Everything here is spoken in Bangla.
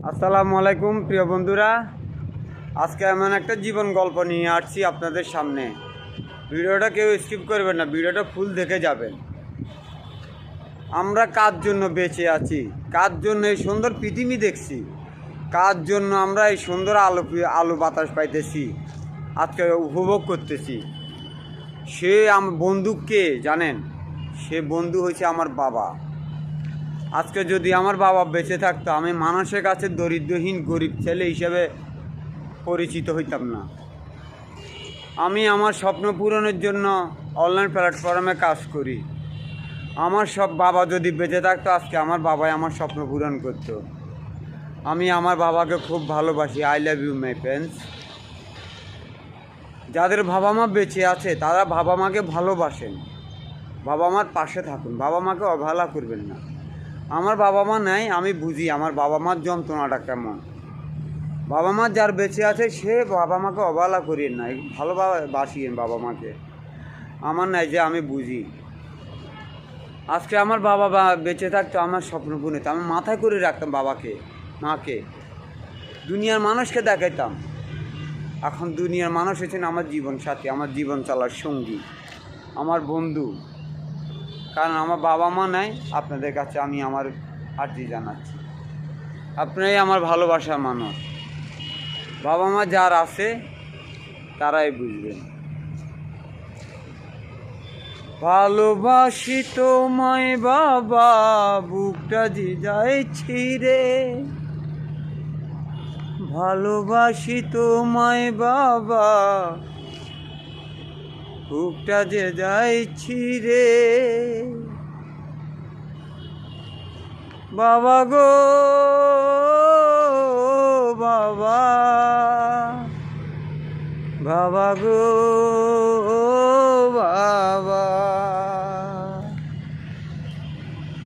আসসালামু আলাইকুম প্রিয় বন্ধুরা, আজকে এমন একটা জীবন গল্প নিয়ে আসছি আপনাদের সামনে। ভিডিওটা কেউ স্কিপ করবেন না, ভিডিওটা ফুল দেখে যাবেন। আমরা কার জন্য বেঁচে আছি, কার জন্য এই সুন্দর পৃথিবী দেখছি, কার জন্য আমরা এই সুন্দর আলো বাতাস পাইতেছি, আজকে উপভোগ করতেছি। সে বন্ধুকে জানেন, সে বন্ধু হয়েছে আমার বাবা। আজকে যদি আমার বাবা বেঁচে থাকতো, আমি মানুষের কাছে দরিদ্রহীন গরিব ছেলে হিসেবে পরিচিত হইতাম না। আমি আমার স্বপ্ন পূরণের জন্য অনলাইন প্ল্যাটফর্মে কাজ করি। আমার বাবা যদি বেঁচে থাকতো, আজকে আমার বাবাই আমার স্বপ্ন পূরণ করতো। আমি আমার বাবাকে খুব ভালোবাসি। I love you my friends. যাদের বাবা মা বেঁচে আছে তারা বাবা মাকে ভালোবাসেন, বাবা মার পাশে থাকুন, বাবা মাকে অবহেলা করবেন না। আমার বাবা মা নাই, আমি বুঝি আমার বাবা মার যন্ত্রণাটা কেমন। বাবা মা যার বেঁচে আছে সে বাবা মাকে অবহেলা করিয়েন না, ভালোবাসিয়েন বাবা মাকে। আমার নাই যে আমি বুঝি। আজকে আমার বাবা বেঁচে থাকতো, আমার স্বপ্ন পূরণ হতো। আমি মাথায় করে রাখতাম বাবাকে, মাকে, দুনিয়ার মানুষকে দেখাইতাম। এখন দুনিয়ার মানুষ হচ্ছেন আমার জীবন সাথী, আমার জীবন চলার সঙ্গী, আমার বন্ধু। কারণ আমার বাবা মা নাই, আপনাদের কাছে আমি আমার আর্জি জানাচ্ছি। আপনারাই আমার ভালোবাসার মানুষ। বাবা মা যার আছে তারাই বুঝবেন। ভালোবাসি তোমায় বাবা, বুকটা যে যায় ছিঁড়ে। ভালোবাসি তোমায় বাবা, বুকটা যে যায় ছিঁড়ে। বাবা গো বাবা, বাবা গো বাবা।